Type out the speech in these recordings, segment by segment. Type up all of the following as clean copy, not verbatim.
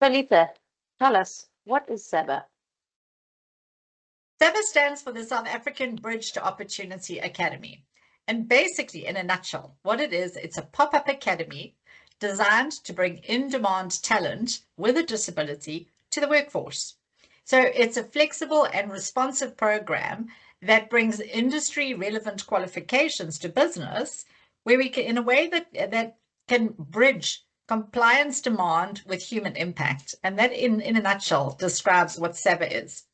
Lisa, tell us, what is SABA? SABA stands for the South African Bridge to Opportunity Academy. And basically, in a nutshell, what it is, it's a pop-up academy designed to bring in-demand talent with a disability to the workforce. So it's a flexible and responsive program that brings industry-relevant qualifications to business, where we can, in a way that can bridge compliance demand with human impact. And that, in a nutshell, describes what SABA is.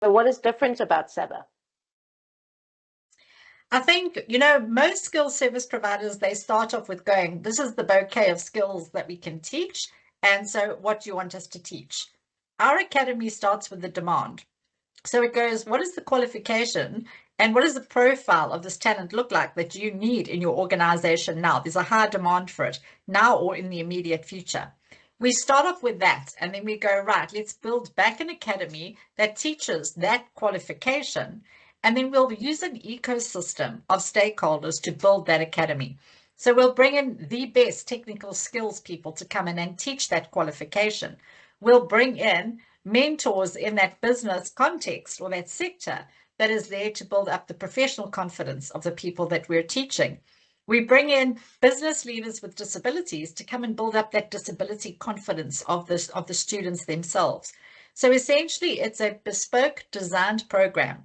So what is different about SABA? I think, most skill service providers, they start off with going, this is the bouquet of skills that we can teach. And so what do you want us to teach? Our academy starts with the demand. So it goes, what is the qualification and what does the profile of this talent look like that you need in your organization now? There's a high demand for it now or in the immediate future. We start off with that and then we go, right, let's build back an academy that teaches that qualification. And then we'll use an ecosystem of stakeholders to build that academy. So we'll bring in the best technical skills people to come in and teach that qualification. We'll bring in mentors in that business context or that sector that is there to build up the professional confidence of the people that we're teaching. We bring in business leaders with disabilities to come and build up that disability confidence of the students themselves. So essentially, it's a bespoke designed program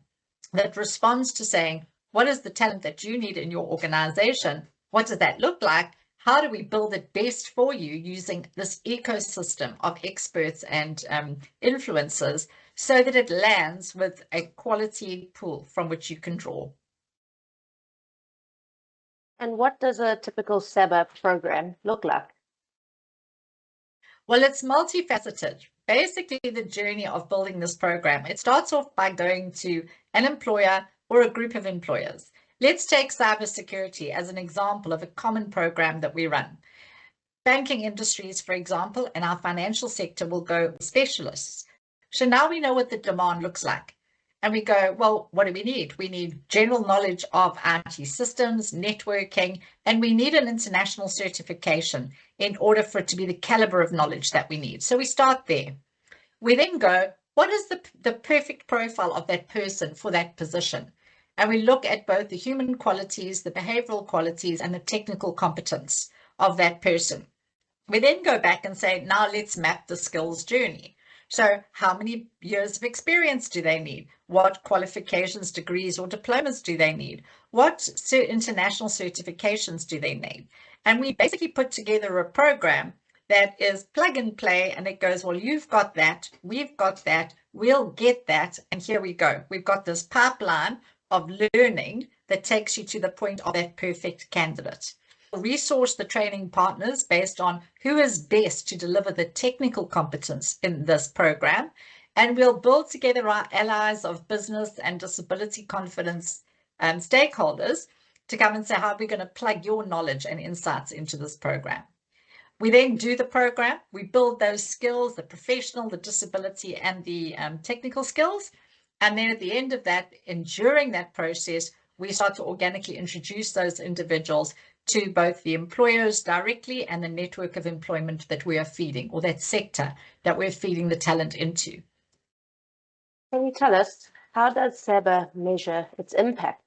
that responds to saying, what is the talent that you need in your organization? What does that look like? How do we build it best for you using this ecosystem of experts and influencers so that it lands with a quality pool from which you can draw? And what does a typical SABA program look like? Well, it's multifaceted. Basically, the journey of building this program, it starts off by going to an employer or a group of employers. Let's take cybersecurity as an example of a common program that we run. Banking industries, for example, and our financial sector will go specialists. So now we know what the demand looks like. And we go, well, what do we need? We need general knowledge of IT systems, networking, and we need an international certification in order for it to be the caliber of knowledge that we need. So we start there. We then go, what is the perfect profile of that person for that position? And we look at both the human qualities, the behavioral qualities, and the technical competence of that person. We then go back and say, now let's map the skills journey. So how many years of experience do they need? What qualifications, degrees, or diplomas do they need? What international certifications do they need? And we basically put together a program that is plug and play, and it goes, well, you've got that, we've got that, we'll get that, and here we go. We've got this pipeline of learning that takes you to the point of that perfect candidate. Resource the training partners based on who is best to deliver the technical competence in this program. And we'll build together our allies of business and disability confidence stakeholders to come and say, how are we going to plug your knowledge and insights into this program? We then do the program. We build those skills, the professional, the disability, and the technical skills. And then at the end of that, and during that process, we start to organically introduce those individuals to both the employers directly and the network of employment that we are feeding, or that sector that we're feeding the talent into. Can you tell us, how does SABA measure its impact?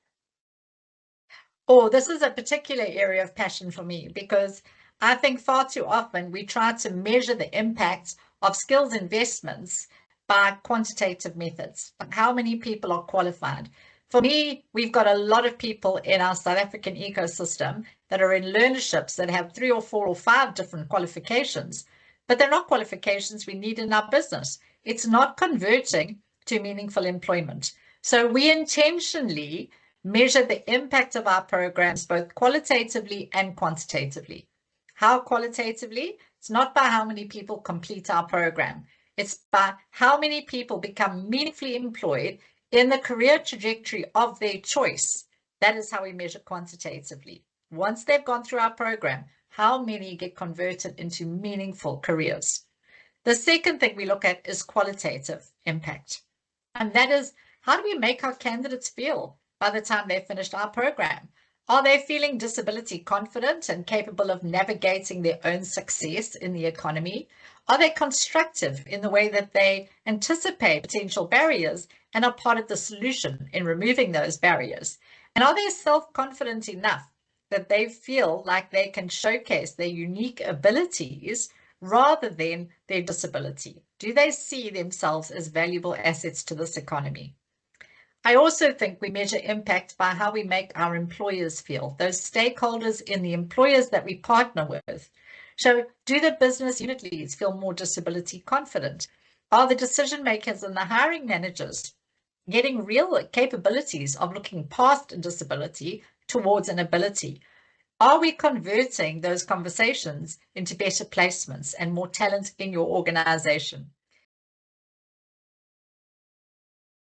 Oh, this is a particular area of passion for me, because I think far too often we try to measure the impact of skills investments by quantitative methods. How many people are qualified? For me, we've got a lot of people in our South African ecosystem that are in learnerships that have 3 or 4 or 5 different qualifications, but they're not qualifications we need in our business. It's not converting to meaningful employment. So we intentionally measure the impact of our programs both qualitatively and quantitatively. How qualitatively? It's not by how many people complete our program. It's by how many people become meaningfully employed in the career trajectory of their choice. That is how we measure quantitatively. Once they've gone through our program, how many get converted into meaningful careers? The second thing we look at is qualitative impact. And that is, how do we make our candidates feel by the time they've finished our program? Are they feeling disability confident and capable of navigating their own success in the economy? Are they constructive in the way that they anticipate potential barriers and are part of the solution in removing those barriers? And are they self-confident enough that they feel like they can showcase their unique abilities rather than their disability? Do they see themselves as valuable assets to this economy? I also think we measure impact by how we make our employers feel, those stakeholders in the employers that we partner with. So do the business unit leads feel more disability confident? Are the decision makers and the hiring managers getting real capabilities of looking past a disability towards an ability? Are we converting those conversations into better placements and more talent in your organization?